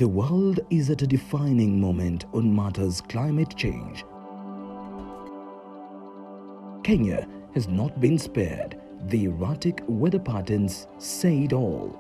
The world is at a defining moment on matters climate change. Kenya has not been spared. The erratic weather patterns say it all.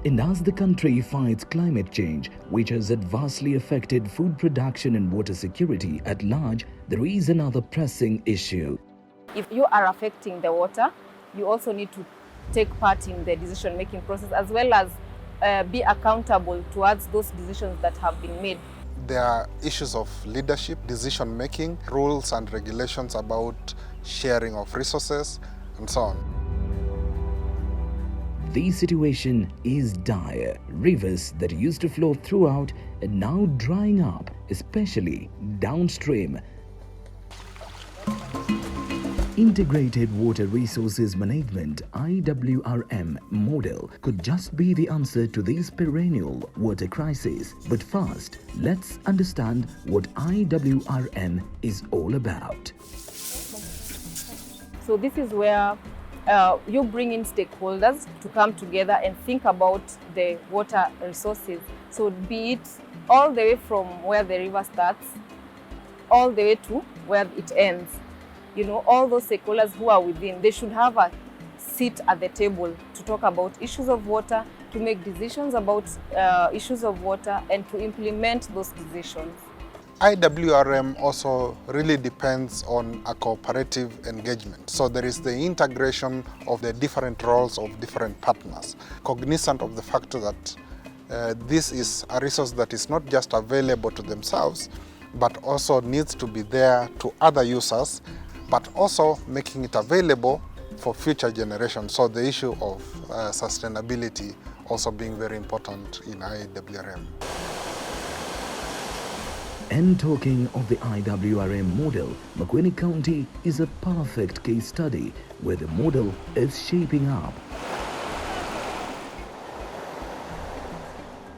And as the country fights climate change, which has adversely affected food production and water security at large, there is another pressing issue. If you are affecting the water, you also need to take part in the decision-making process, as well as be accountable towards those decisions that have been made. There are issues of leadership, decision-making, rules and regulations about sharing of resources, and so on. The situation is dire. Rivers that used to flow throughout are now drying up, especially downstream. Integrated Water Resources Management (IWRM) model could just be the answer to this perennial water crisis. But first, let's understand what IWRM is all about. So this is where you bring in stakeholders to come together and think about the water resources. So be it all the way from where the river starts, all the way to where it ends. You know, all those stakeholders who are within, they should have a seat at the table to talk about issues of water, to make decisions about issues of water, and to implement those decisions. IWRM also really depends on a cooperative engagement. So there is the integration of the different roles of different partners, cognizant of the fact that this is a resource that is not just available to themselves, but also needs to be there to other users, but also making it available for future generations. So the issue of sustainability also being very important in IWRM. And talking of the IWRM model, Makueni County is a perfect case study where the model is shaping up.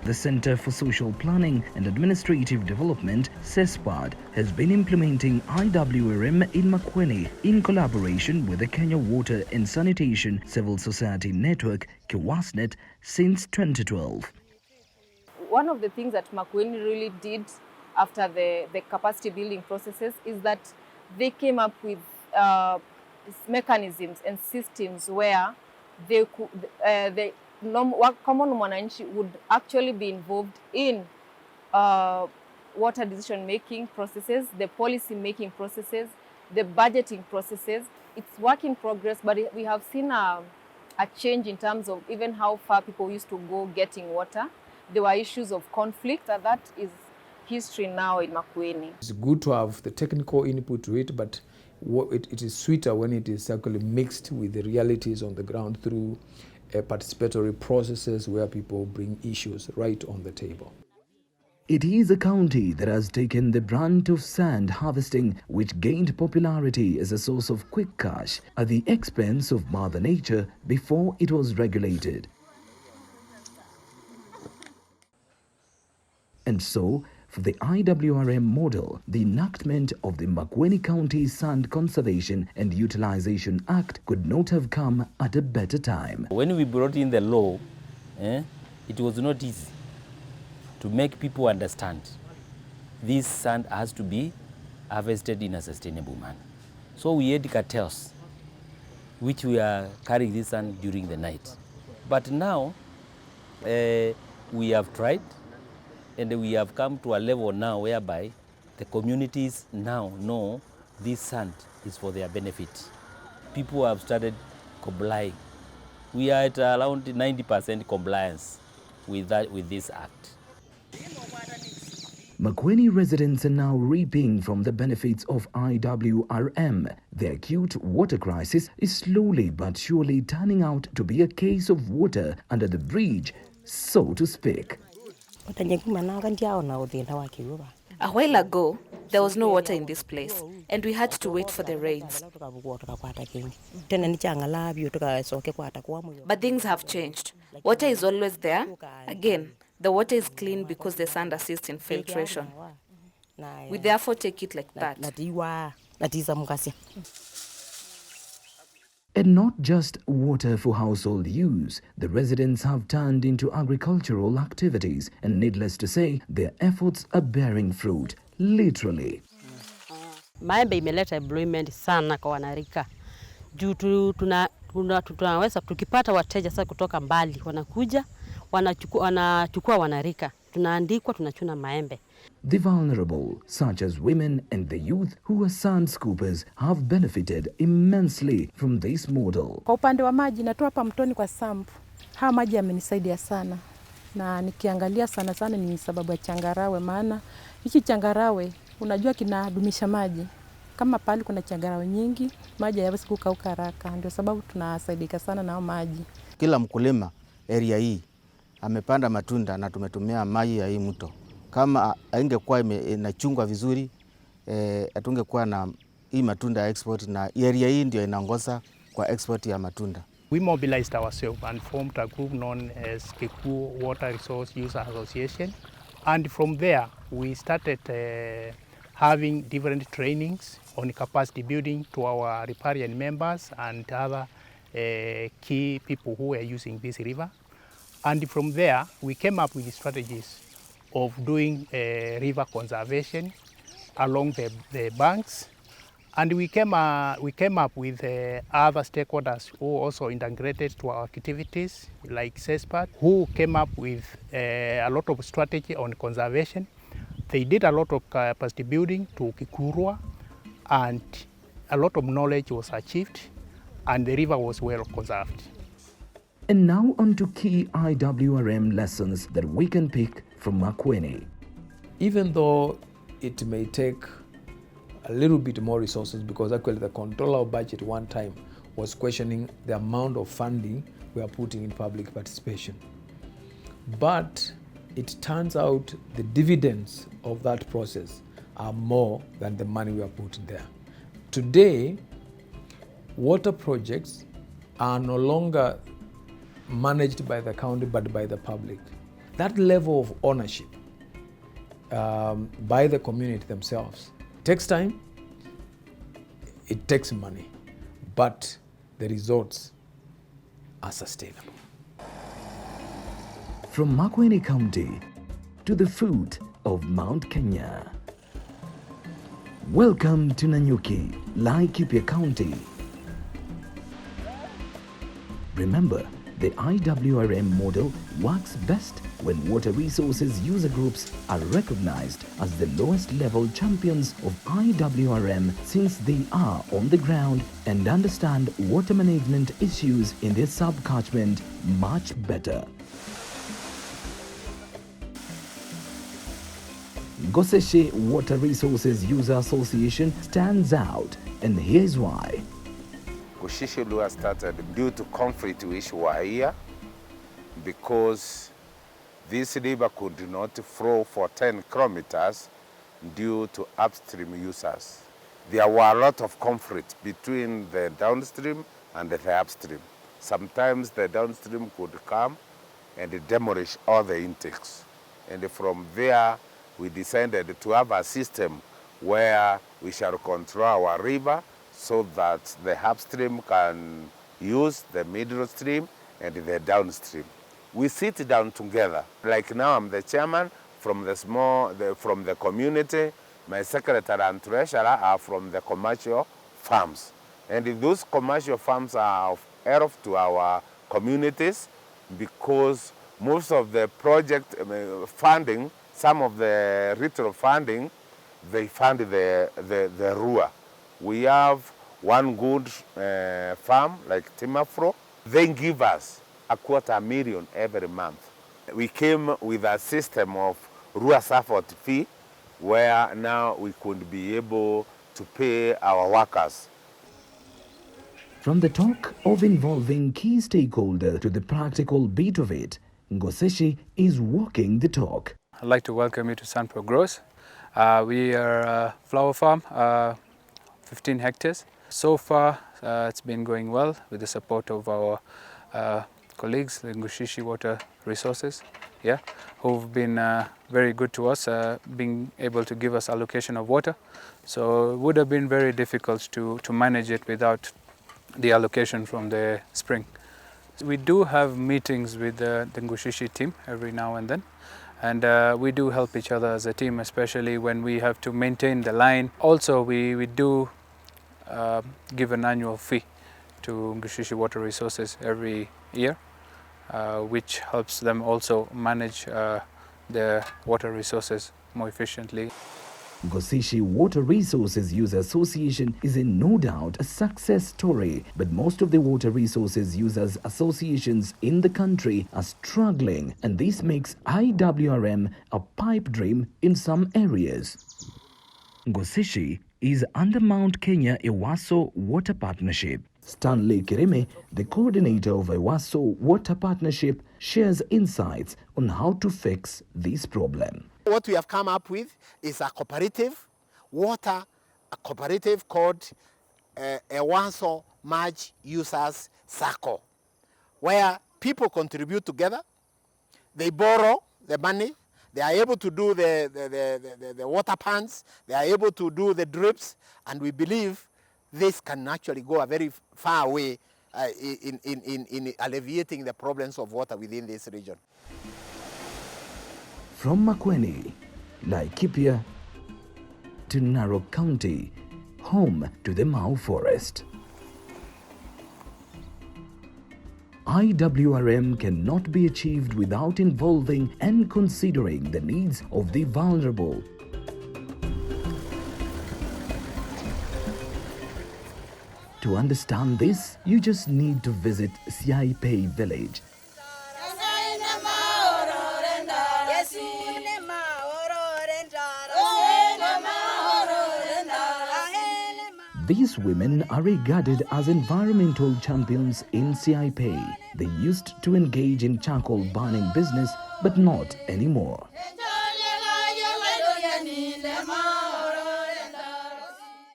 The Center for Social Planning and Administrative Development, CESPAD, has been implementing IWRM in Makueni in collaboration with the Kenya Water and Sanitation Civil Society Network, KEWASNET, since 2012. One of the things that Makueni really did after the capacity building processes is that they came up with mechanisms and systems where they could, common mwananchi would actually be involved in water decision-making processes, the policy-making processes, the budgeting processes. It's work in progress, but we have seen a change in terms of even how far people used to go getting water. There were issues of conflict, and that is history now in Makueni. It's good to have the technical input to it, but it is sweeter when it is actually mixed with the realities on the ground through participatory processes where people bring issues right on the table. It is a county that has taken the brunt of sand harvesting, which gained popularity as a source of quick cash at the expense of Mother Nature before it was regulated. And so, for the IWRM model, the enactment of the Makueni County Sand Conservation and Utilization Act could not have come at a better time. When we brought in the law, it was not easy to make people understand this sand has to be harvested in a sustainable manner. So we had cartels, which we are carrying this sand during the night. But now, we have tried, and we have come to a level now whereby the communities now know this sand is for their benefit. People have started complying. We are at around 90% compliance with this act. Makueni residents are now reaping from the benefits of IWRM. The acute water crisis is slowly but surely turning out to be a case of water under the bridge, so to speak. A while ago, there was no water in this place, and we had to wait for the rains. But things have changed. Water is always there. Again, the water is clean because the sand assists in filtration. We therefore take it like that. And not just water for household use, the residents have turned into agricultural activities, and needless to say, their efforts are bearing fruit, literally. Maembe imeleta employment sana kwa wanarika. Juu tunaweza tukipata wateja sasa kutoka mbali, wanakuja, wanachukua wanarika. Tunaandikwa, tunachuna maembe. The vulnerable, such as women and the youth who are sand scoopers, have benefited immensely from this model. Kwa upande wa maji, natoa hapa mtoni kwa sampu. Haa maji yamenisaidia sana. Na nikiangalia sana sana ni sababu ya changarawe, maana hiki changarawe unajua kinadumisha maji. Kama pale kuna changarawe nyingi, maji hayawezi kukauka haraka. Ndio sababu tunasaidika sana na maji. Kila mkulima area hii amepanda matunda na tumetumia maji ya hii mto. Kama haingekuwa inachungwa vizuri, hatungekuwa na hii matunda ya export, na area hii ndio inaongoza kwa export ya matunda. We mobilized ourselves and formed a group known as KEWASNET Water Resource User Association, and from there we started having different trainings on capacity building to our riparian members and other key people who are using this river. And from there we came up with strategies of doing river conservation along the banks, and we came up with other stakeholders who also integrated to our activities, like CESPAT, who came up with a lot of strategy on conservation. They did a lot of capacity building to Kikurwa, and a lot of knowledge was achieved, and the river was well conserved. And now on to key Iwrm lessons that we can pick from Makueni. Even though it may take a little bit more resources, because actually the controller of budget one time was questioning the amount of funding we are putting in public participation. But it turns out the dividends of that process are more than the money we are putting there. Today, water projects are no longer managed by the county but by the public. That level of ownership by the community themselves takes time, it takes money, but the results are sustainable. From Makueni County to the foot of Mount Kenya. Welcome to Nanyuki, Laikipia County. Remember, the Iwrm model works best when water resources user groups are recognized as the lowest level champions of Iwrm, since they are on the ground and understand water management issues in their sub-catchment much better. Goseshe Water Resources User Association stands out, and here's why. Goseshe Lua started due to conflict which were here, because this river could not flow for 10 kilometers due to upstream users. There were a lot of conflict between the downstream and the upstream. Sometimes the downstream could come and demolish all the intakes. And from there, we decided to have a system where we shall control our river so that the upstream can use the middle stream and the downstream. We sit down together. Like now, I'm the chairman from the community. My secretary and treasurer are from the commercial farms. And those commercial farms are of help to our communities, because most of the project funding, some of the retail funding, they fund the Rua. We have one good farm like Timafro. They give us $250,000 every month. We came with a system of Rua support fee, where now we could be able to pay our workers. From the talk of involving key stakeholders to the practical bit of it, Goseshe is walking the talk. I'd like to welcome you to Sunpro Grows. We are a flower farm, 15 hectares. So far, it's been going well with the support of our colleagues, the Goseshe Water Resources, who've been very good to us, being able to give us allocation of water. So it would have been very difficult to manage it without the allocation from the spring. We do have meetings with the Ngushishi team every now and then, and we do help each other as a team, especially when we have to maintain the line. Also, we do give an annual fee to Ngushishi Water Resources every year, which helps them also manage the water resources more efficiently. Ngushishi Water Resources User Association is in no doubt a success story, but most of the water resources users associations in the country are struggling, and this makes IWRM a pipe dream in some areas. Ngushishi is under Mount Kenya Ewaso Water Partnership. Stanley Kireme, the coordinator of Ewaso Water Partnership, shares insights on how to fix this problem. What we have come up with is a cooperative, a cooperative called Ewaso Merge Users Circle, where people contribute together, they borrow the money, they are able to do the water pans, they are able to do the drips, and we believe this can actually go a very far way in alleviating the problems of water within this region. From Makueni, Laikipia to Narok County, home to the Mau Forest. IWRM cannot be achieved without involving and considering the needs of the vulnerable. To understand this, you just need to visit Siaipai village. These women are regarded as environmental champions in Siaipai. They used to engage in charcoal burning business, but not anymore.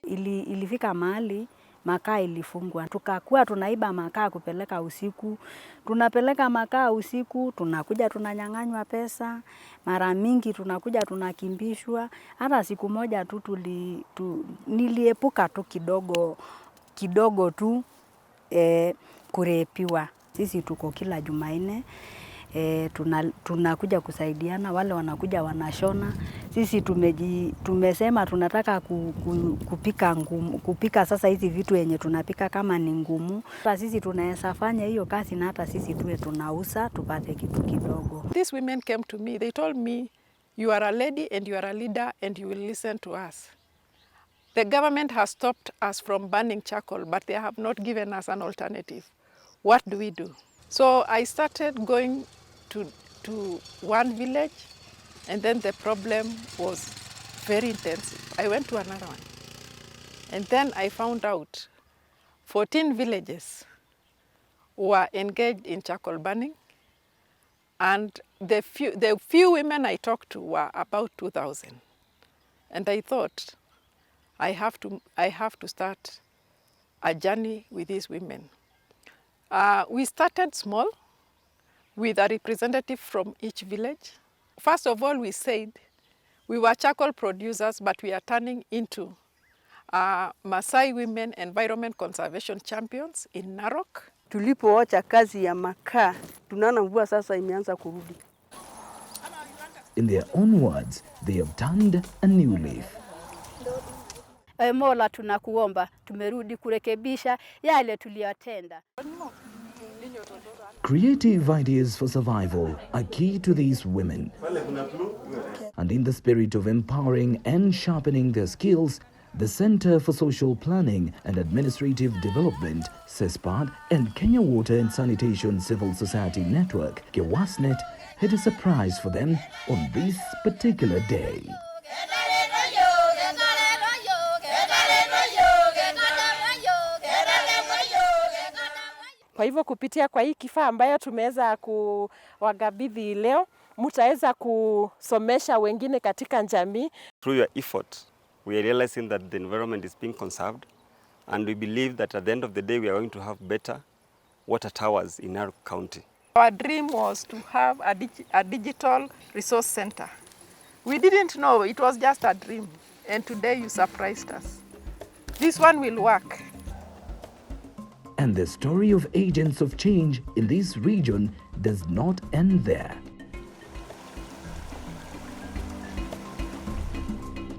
Ilifika mahali makaa ilifungwa. Tukakuwa tunaiba makaa kupeleka usiku. Tunapeleka makaa usiku, tunakuja tunanyang'anywa pesa. Mara mingi tunakuja tunakimbishwa. Hata siku moja niliepuka tu kidogo tu kurepiwa. Sisi tuko kila Jumanne. Tunakuja kusaidiana, wale wanakuja wanashona. Sisi tumesema tunataka kupika sasa hizi vitu yenye tunapika kama ni ngumu. Sisi tunaweza fanya hiyo kazi na hata sisi tuwe tunauza tupate kitu kidogo. These women came to me, they told me, you are a lady and you are a leader and you will listen to us. The government has stopped us from burning charcoal, but they have not given us an alternative. What do we do? So I started going to one village, and then the problem was very intensive. I went to another one, and then I found out 14 villages were engaged in charcoal burning, and the few women I talked to were about 2,000. And I thought, I have to start a journey with these women. We started small, with a representative from each village. First of all, we said we were charcoal producers, but we are turning into Maasai women environment conservation champions in Narok. Tulipoocha kazi ya makaa, tunaona mvua sasa imeanza kurudi. In their own words, they have turned a new leaf. Mola, tunakuomba tumerudi kurekebisha yale tuliyotenda. Creative ideas for survival are key to these women. And in the spirit of empowering and sharpening their skills, the Center for Social Planning and Administrative Development, CESPAD, and Kenya Water and Sanitation Civil Society Network, KEWASNET, had a surprise for them on this particular day. Kwa hivyo kupitia kwa hii kifaa ambayo tumeweza kuwagabidhi leo, mtaweza kusomesha wengine katika jamii. Through your effort, we are realizing that the environment is being conserved, and we believe that at the end of the day we are going to have better water towers in our county. Our dream was to have a digital resource center. We didn't know, it was just a dream, and today you surprised us. This one will work. And the story of agents of change in this region does not end there.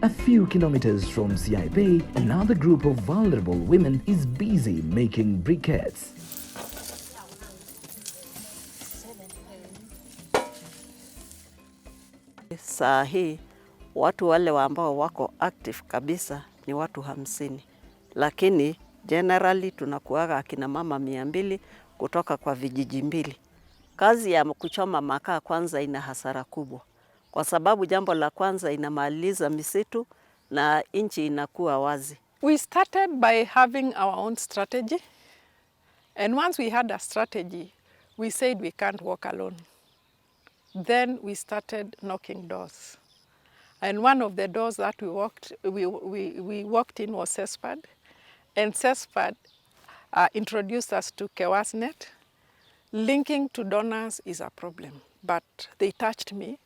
A few kilometers from Siai Bay, another group of vulnerable women is busy making briquettes. Saa hii watu wale ambao wako active kabisa ni watu 50, lakini generally tunakuaga akina mama 200 kutoka kwa vijiji mbili. Kazi ya kuchoma makaa kwanza ina hasara kubwa, kwa sababu jambo la kwanza inamaliza misitu na nchi inakuwa wazi. We started by having our own strategy, and once we had a strategy, we said we can't walk alone. Then we started knocking doors. And one of the doors that we walked in was CESPAD. And CESPAD introduced us to KEWASNET. Linking to donors is a problem, but they touched me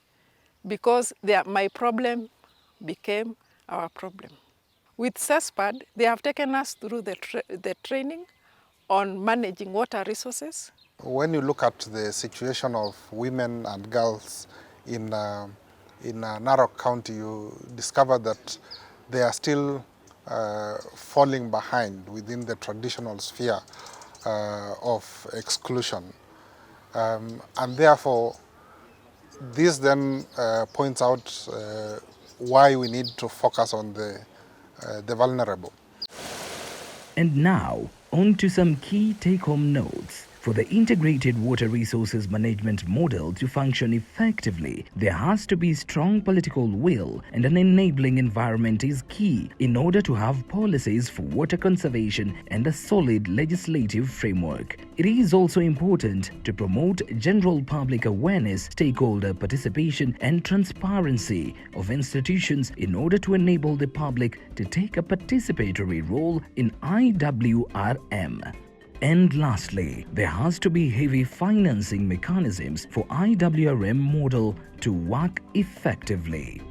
because my problem became our problem. With CESPAD, they have taken us through the training on managing water resources. When you look at the situation of women and girls in Narok County, you discover that they are still falling behind within the traditional sphere of exclusion. And therefore, this then points out why we need to focus on the vulnerable. And now, on to some key take-home notes. For the integrated water resources management model to function effectively, there has to be strong political will, and an enabling environment is key in order to have policies for water conservation and a solid legislative framework. It is also important to promote general public awareness, stakeholder participation, and transparency of institutions in order to enable the public to take a participatory role in IWRM. And lastly, there has to be heavy financing mechanisms for IWRM model to work effectively.